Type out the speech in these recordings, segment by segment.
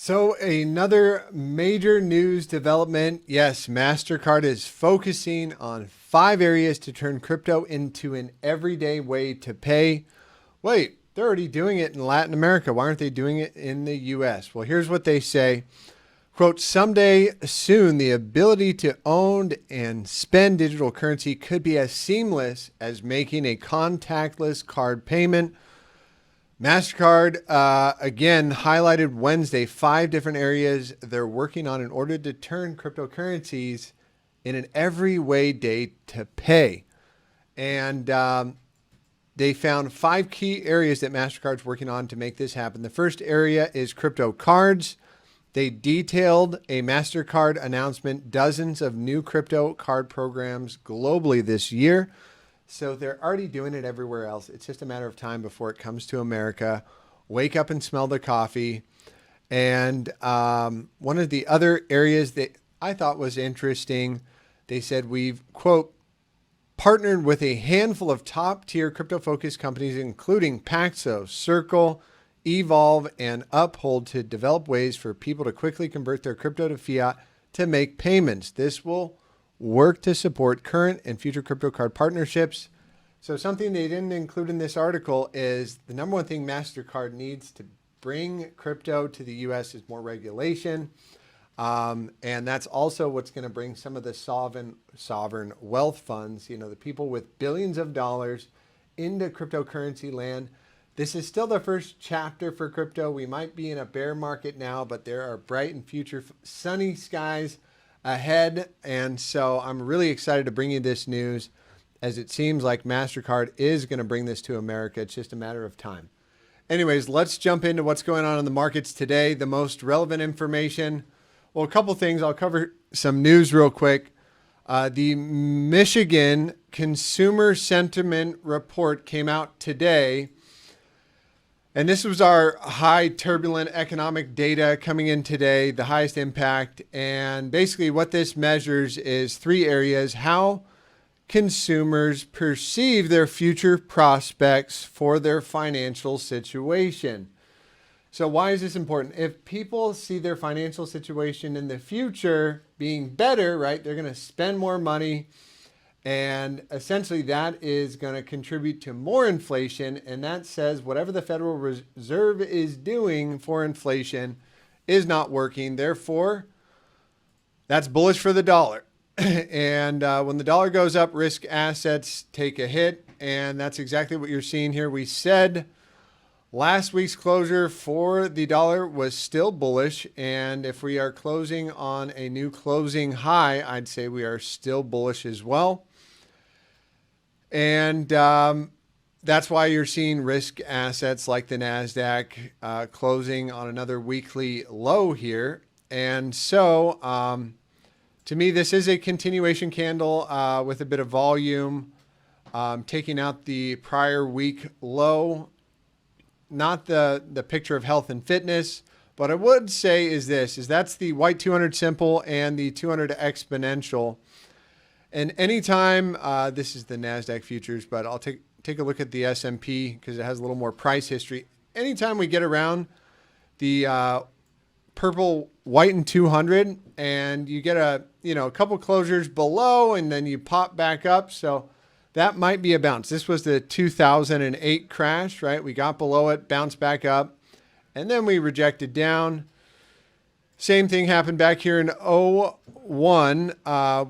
So another major news development. Yes, Mastercard is focusing on 5 areas to turn crypto into an everyday way to pay. Wait, they're already doing it in Latin America. Why aren't they doing it in the US? Well, here's what they say. Quote, someday soon, the ability to own and spend digital currency could be as seamless as making a contactless card payment. Mastercard, again, highlighted Wednesday 5 different areas they're working on in order to turn cryptocurrencies in an every way day to pay. And they found 5 key areas that Mastercard's working on to make this happen. The first area is crypto cards. They detailed a Mastercard announcement, dozens of new crypto card programs globally this year. So they're already doing it everywhere else. It's just a matter of time before it comes to America. Wake up and smell the coffee. And one of the other areas that I thought was interesting, they said we've, quote, partnered with a handful of top-tier crypto-focused companies, including Paxos, Circle, Evolve, and Uphold to develop ways for people to quickly convert their crypto to fiat to make payments. This will work to support current and future crypto card partnerships. So something they didn't include in this article is the number one thing Mastercard needs to bring crypto to the US is more regulation. And that's also what's going to bring some of the sovereign wealth funds, the people with billions of dollars into cryptocurrency land. This is still the first chapter for crypto. We might be in a bear market now, but there are bright and future sunny skies ahead. And so I'm really excited to bring you this news, as it seems like Mastercard is going to bring this to America. It's just a matter of time. Anyways, let's jump into what's going on in the markets today. The most relevant information. Well, a couple things. I'll cover some news real quick. The Michigan Consumer Sentiment Report came out today. And this was our high turbulent economic data coming in today, the highest impact. And basically what this measures is 3 areas: how consumers perceive their future prospects for their financial situation. So why is this important? If people see their financial situation in the future being better, right, they're going to spend more money. And essentially that is going to contribute to more inflation. And that says whatever the Federal Reserve is doing for inflation is not working. Therefore, that's bullish for the dollar. And when the dollar goes up, risk assets take a hit. And that's exactly what you're seeing here. We said last week's closure for the dollar was still bullish. And if we are closing on a new closing high, I'd say we are still bullish as well. And that's why you're seeing risk assets like the NASDAQ closing on another weekly low here. And so to me, this is a continuation candle with a bit of volume, taking out the prior week low. Not the picture of health and fitness. What I would say is that's the white 200 simple and the 200 exponential. And anytime, this is the NASDAQ futures, but I'll take a look at the S&P because it has a little more price history. Anytime we get around the purple, white, and 200, and you get a couple closures below, and then you pop back up. So that might be a bounce. This was the 2008 crash, right? We got below it, bounced back up, and then we rejected down. Same thing happened back here in 01.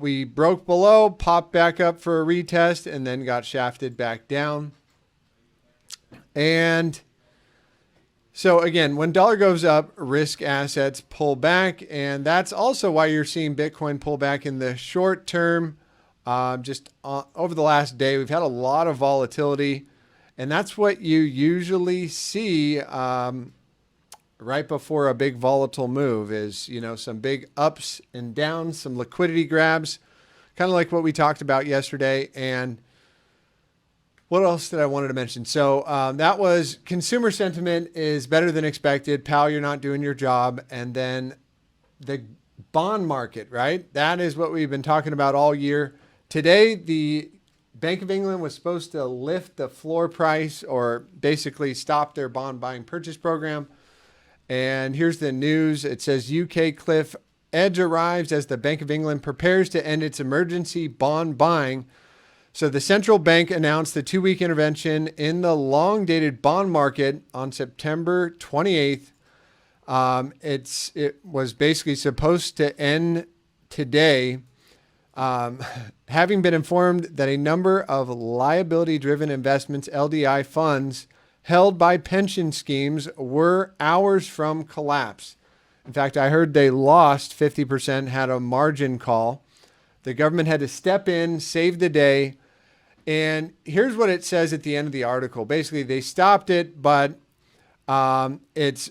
We broke below, popped back up for a retest, and then got shafted back down. And so again, when dollar goes up, risk assets pull back. And that's also why you're seeing Bitcoin pull back in the short term. Over the last day, we've had a lot of volatility. And that's what you usually see right before a big volatile move is, some big ups and downs, some liquidity grabs, kind of like what we talked about yesterday. And what else did I wanted to mention? So that was consumer sentiment is better than expected. Pal, you're not doing your job. And then the bond market, right? That is what we've been talking about all year. Today, the Bank of England was supposed to lift the floor price or basically stop their bond buying purchase program. And here's the news. It says UK cliff edge arrives as the Bank of England prepares to end its emergency bond buying. So the central bank announced the 2-week intervention in the long-dated bond market on September 28th. It was basically supposed to end today. Having been informed that a number of liability-driven investments, LDI funds, held by pension schemes were hours from collapse. In fact, I heard they lost 50%, had a margin call. The government had to step in, save the day. And here's what it says at the end of the article. Basically, they stopped it, but it's,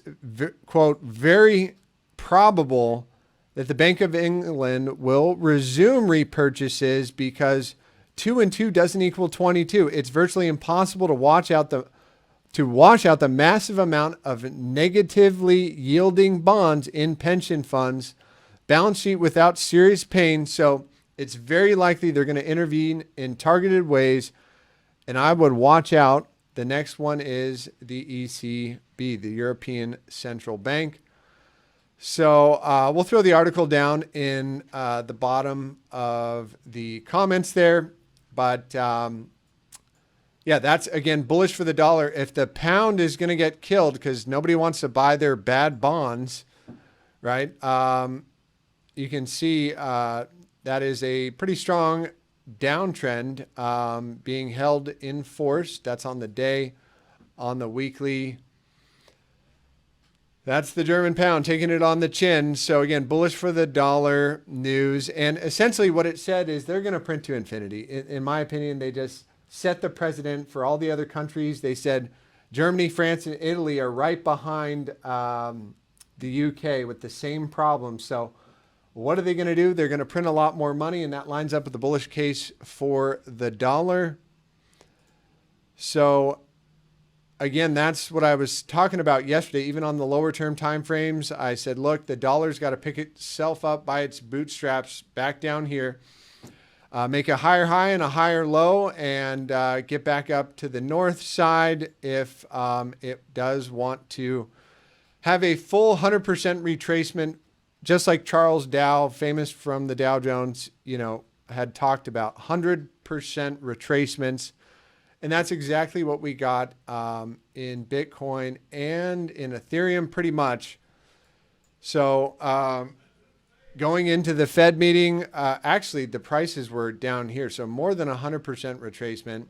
quote, very probable that the Bank of England will resume repurchases because 2 and 2 doesn't equal 22. It's virtually impossible to wash out the massive amount of negatively yielding bonds in pension funds, balance sheet without serious pain. So it's very likely they're going to intervene in targeted ways. And I would watch out. The next one is the ECB, the European Central Bank. So we'll throw the article down in the bottom of the comments there. But yeah, that's, again, bullish for the dollar. If the pound is going to get killed because nobody wants to buy their bad bonds, right? You can see that is a pretty strong downtrend being held in force. That's on the day, on the weekly. That's the German pound taking it on the chin. So again, bullish for the dollar news. And essentially what it said is they're going to print to infinity. In my opinion, they just set the precedent for all the other countries. They said Germany, France, and Italy are right behind the UK with the same problem. So what are they going to do? They're going to print a lot more money, and that lines up with the bullish case for the dollar. So again, that's what I was talking about yesterday. Even on the lower term time frames, I said, look, the dollar's got to pick itself up by its bootstraps back down here, make a higher high and a higher low, and get back up to the north side if it does want to have a full 100% retracement, just like Charles Dow, famous from the Dow Jones, had talked about 100% retracements. And that's exactly what we got in Bitcoin and in Ethereum pretty much. So going into the Fed meeting, actually the prices were down here. So more than 100% retracement.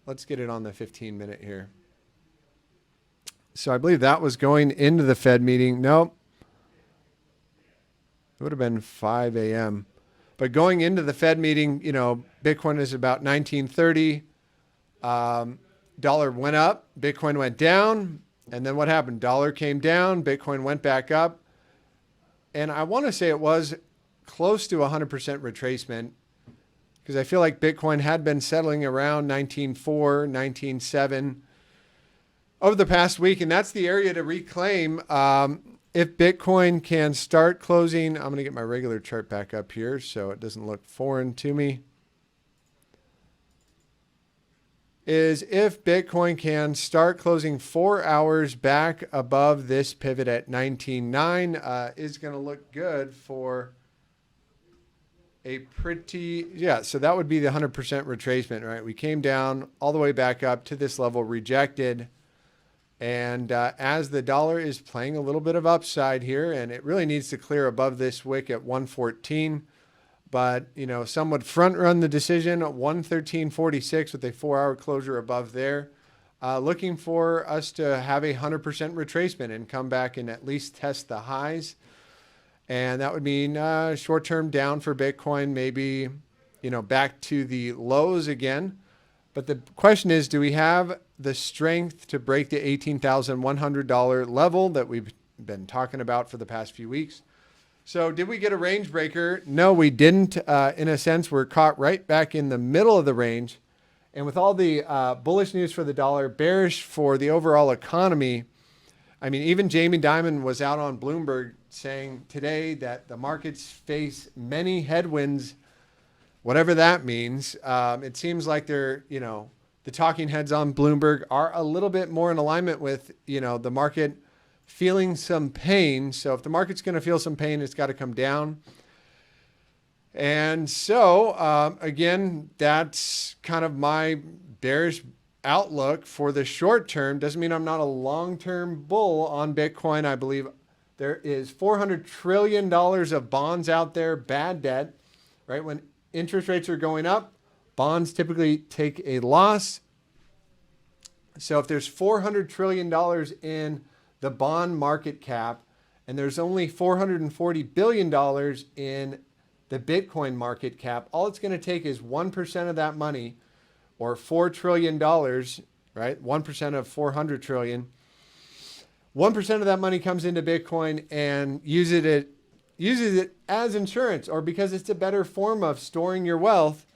Let's get it on the 15-minute here. So I believe that was going into the Fed meeting. Nope. It would have been 5 a.m. But going into the Fed meeting, Bitcoin is about 1930. Dollar went up, Bitcoin went down, and then what happened? Dollar came down, Bitcoin went back up. And I want to say it was close to 100% retracement because I feel like Bitcoin had been settling around 19.4, 19.7 over the past week. And that's the area to reclaim. If Bitcoin can start closing, I'm going to get my regular chart back up here so it doesn't look foreign to me. Is if Bitcoin can start closing 4 hours back above this pivot at 19.9, is going to look good for a pretty, so that would be the 100% retracement, right? We came down all the way back up to this level, rejected. And as the dollar is playing a little bit of upside here, and it really needs to clear above this wick at 114. But, some would front run the decision at 113.46 with a 4-hour closure above there. Looking for us to have a 100% retracement and come back and at least test the highs. And that would mean short-term down for Bitcoin, maybe, back to the lows again. But the question is, do we have the strength to break the $18,100 level that we've been talking about for the past few weeks? So did we get a range breaker? No, we didn't. In a sense, we're caught right back in the middle of the range. And with all the bullish news for the dollar, bearish for the overall economy, I mean, even Jamie Dimon was out on Bloomberg saying today that the markets face many headwinds, whatever that means. It seems like they're, the talking heads on Bloomberg are a little bit more in alignment with, the market feeling some pain. So if the market's going to feel some pain, it's got to come down. And so, again, that's kind of my bearish outlook for the short term. Doesn't mean I'm not a long-term bull on Bitcoin. I believe there is $400 trillion of bonds out there, bad debt, right? When interest rates are going up, bonds typically take a loss. So if there's $400 trillion in the bond market cap, and there's only $440 billion in the Bitcoin market cap, all it's going to take is 1% of that money, or $4 trillion, right? 1% of 400 trillion. 1% of that money comes into Bitcoin and uses it as insurance, or because it's a better form of storing your wealth.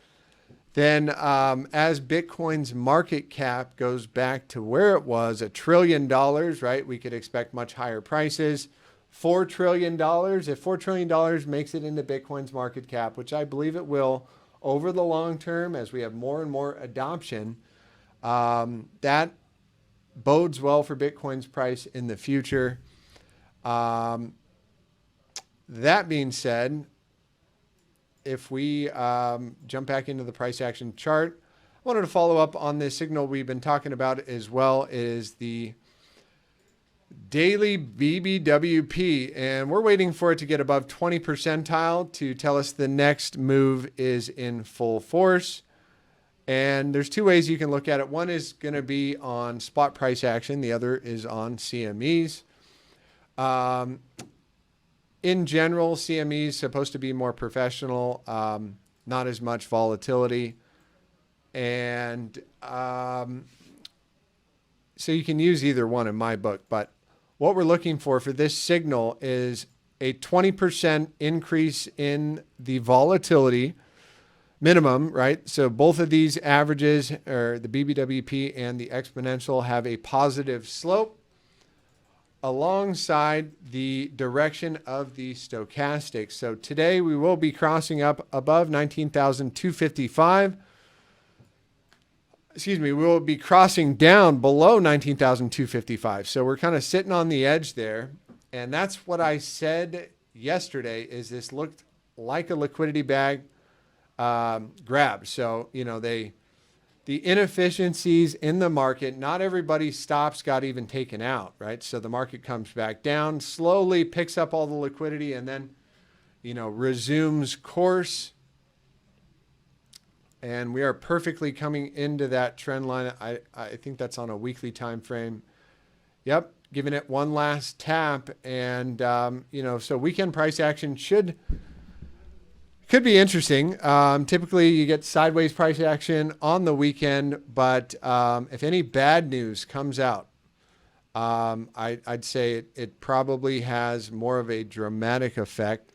Then as Bitcoin's market cap goes back to where it was, $1 trillion, right? We could expect much higher prices. $4 trillion, if $4 trillion makes it into Bitcoin's market cap, which I believe it will over the long term as we have more and more adoption, that bodes well for Bitcoin's price in the future. That being said, if we jump back into the price action chart, I wanted to follow up on this signal we've been talking about as well, is the daily BBWP, and we're waiting for it to get above 20 percentile to tell us the next move is in full force. And there's two ways you can look at it. One is going to be on spot price action. The other is on CMEs. In general, CME is supposed to be more professional, not as much volatility. And so you can use either one in my book. But what we're looking for this signal is a 20% increase in the volatility minimum, right? So both of these averages, or the BBWP and the exponential, have a positive slope alongside the direction of the stochastic. So today we will be crossing up above 19,255. Excuse me, we will be crossing down below 19,255. So we're kind of sitting on the edge there. And that's what I said yesterday, is this looked like a liquidity bag grab. So, you know, the inefficiencies in the market, not everybody's stops got even taken out, right? So the market comes back down, slowly picks up all the liquidity, and then, you know, resumes course. And we are perfectly coming into that trend line. I think that's on a weekly time frame. Yep, giving it one last tap. And, you know, so weekend price action could be interesting. Typically, you get sideways price action on the weekend. But if any bad news comes out, I'd say it probably has more of a dramatic effect.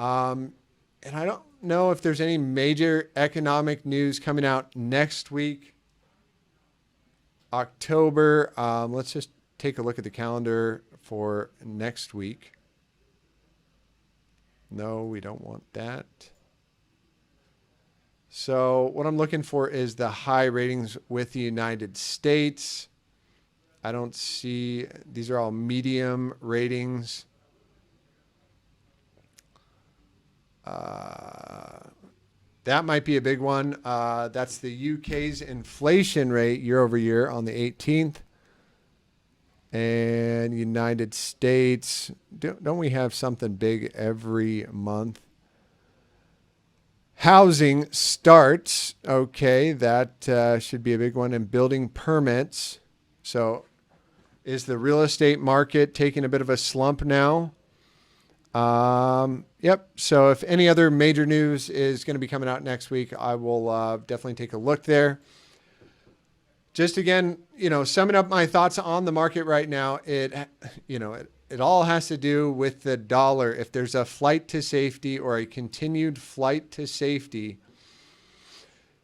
And I don't know if there's any major economic news coming out next week, October. Let's just take a look at the calendar for next week. No, we don't want that. So what I'm looking for is the high ratings with the United States. I don't see, these are all medium ratings. That might be a big one. That's the UK's inflation rate year over year on the 18th. And United States, don't we have something big every month? Housing starts. Okay, that should be a big one. And building permits. So is the real estate market taking a bit of a slump now? Yep. So if any other major news is going to be coming out next week, I will definitely take a look there. Just again, you know, summing up my thoughts on the market right now, it all has to do with the dollar. If there's a flight to safety or a continued flight to safety,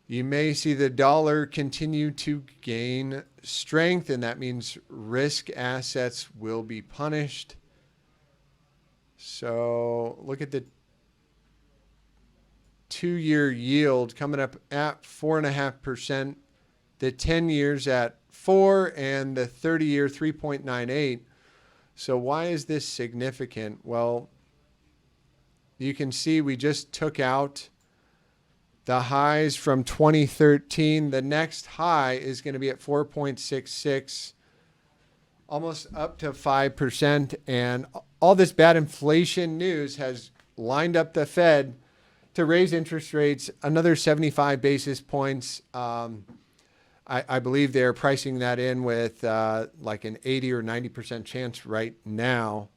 you may see the dollar continue to gain strength, and that means risk assets will be punished. So look at the 2-year yield coming up at 4.5%, the 10 years at 4, and the 30-year 3.98. So why is this significant? Well, you can see we just took out the highs from 2013. The next high is going to be at 4.66, almost up to 5%. And all this bad inflation news has lined up the Fed to raise interest rates another 75 basis points. I believe they're pricing that in with like an 80 or 90% chance right now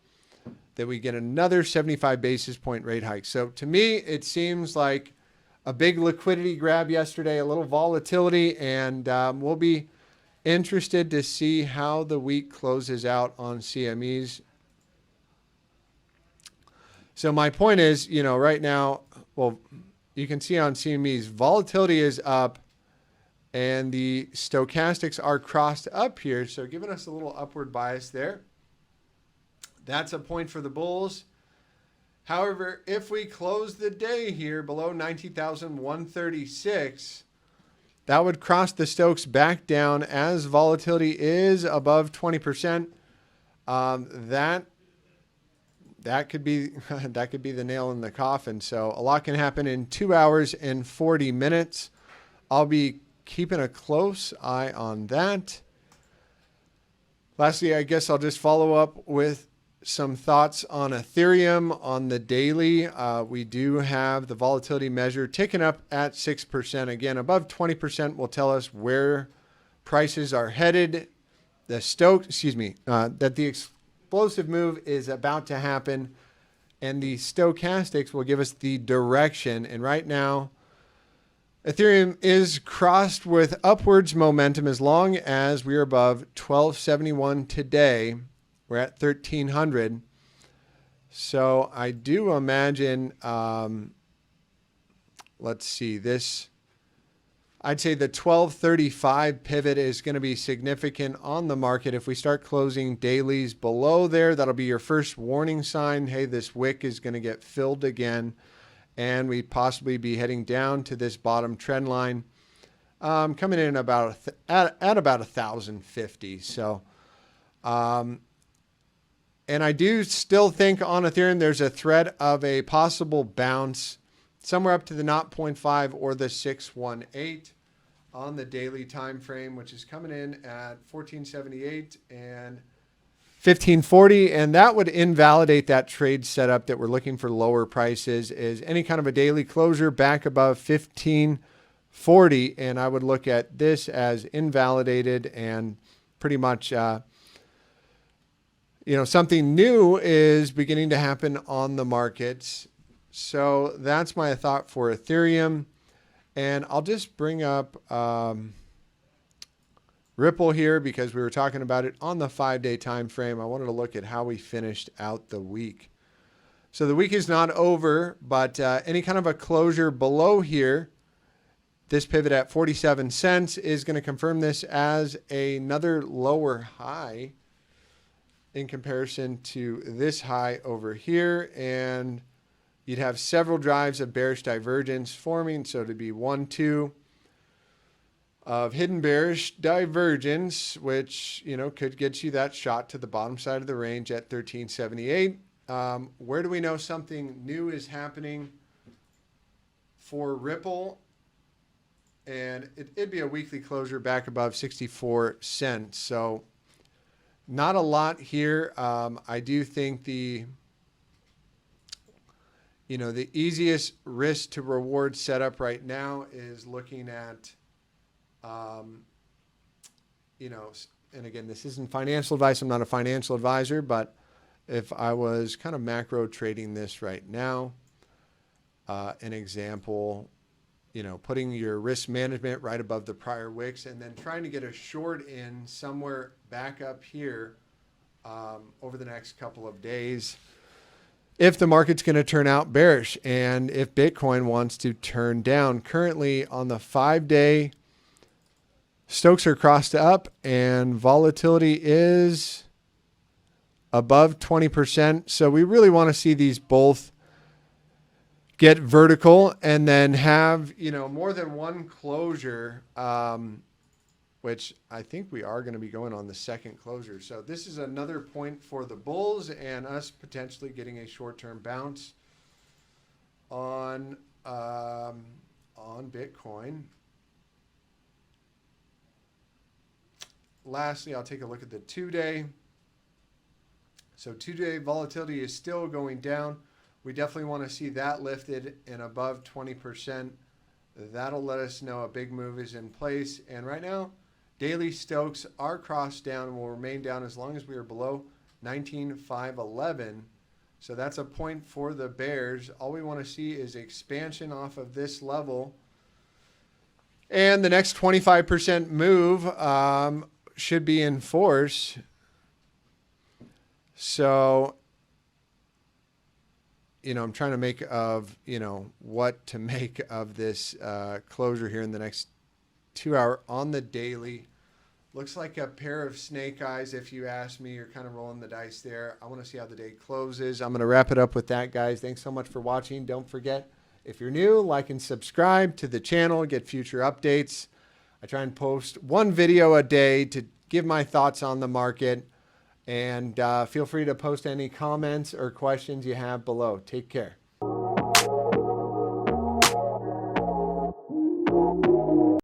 that we get another 75 basis point rate hike. So to me, it seems like a big liquidity grab yesterday, a little volatility, and we'll be interested to see how the week closes out on CMEs. So my point is, right now, well, you can see on CMEs, volatility is up and the stochastics are crossed up here. So giving us a little upward bias there. That's a point for the bulls. However, if we close the day here below 19,136, that would cross the Stokes back down as volatility is above 20%. That could be the nail in the coffin. So a lot can happen in 2 hours and 40 minutes. I'll be keeping a close eye on that. Lastly, I guess I'll just follow up with some thoughts on Ethereum on the daily. We do have the volatility measure ticking up at 6%. Again, above 20% will tell us where prices are headed. That the explosive move is about to happen, and the stochastics will give us the direction. And right now, Ethereum is crossed with upwards momentum as long as we're above 1271 today. We're at 1300. So I do imagine, let's see, I'd say the 1235 pivot is going to be significant on the market. If we start closing dailies below there, that'll be your first warning sign. Hey, this wick is going to get filled again, and we'd possibly be heading down to this bottom trend line, coming in about at about 1,050. So, and I do still think on Ethereum there's a threat of a possible bounce somewhere up to the 0.5 or the 618 on the daily time frame, which is coming in at 1478 and 1540, and that would invalidate that trade setup that we're looking for lower prices. Is any kind of a daily closure back above 1540, and I would look at this as invalidated and pretty much something new is beginning to happen on the markets. So that's my thought for Ethereum. And I'll just bring up Ripple here because we were talking about it on the 5-day time frame. I wanted to look at how we finished out the week. So the week is not over, but any kind of a closure below here, this pivot at 47 cents is going to confirm this as another lower high in comparison to this high over here. And you'd have several drives of bearish divergence forming. So to be 1, 2 of hidden bearish divergence, which, could get you that shot to the bottom side of the range at 1378. Where do we know something new is happening for Ripple? And it'd be a weekly closure back above 64 cents. So not a lot here. I do think the easiest risk to reward setup right now is looking at, and again, this isn't financial advice. I'm not a financial advisor, but if I was kind of macro trading this right now, an example, putting your risk management right above the prior wicks and then trying to get a short in somewhere back up here over the next couple of days. If the market's going to turn out bearish and if Bitcoin wants to turn down. Currently on the 5-day, Stokes are crossed up and volatility is above 20%. So we really want to see these both get vertical and then have, more than one closure which I think we are going to be going on the second closure. So this is another point for the bulls and us potentially getting a short-term bounce on Bitcoin. Lastly, I'll take a look at the 2-day. So 2-day volatility is still going down. We definitely want to see that lifted and above 20%. That'll let us know a big move is in place. And right now, daily Stokes are crossed down and will remain down as long as we are below 19,511. So that's a point for the bears. All we want to see is expansion off of this level. And the next 25% move should be in force. So, I'm trying to make of, what to make of this closure here in the next 2 hour on the daily. Looks like a pair of snake eyes, if you ask me. You're kind of rolling the dice there. I want to see how the day closes. I'm going to wrap it up with that, guys. Thanks so much for watching. Don't forget, if you're new, like and subscribe to the channel, get future updates. I try and post one video a day to give my thoughts on the market. And feel free to post any comments or questions you have below. Take care.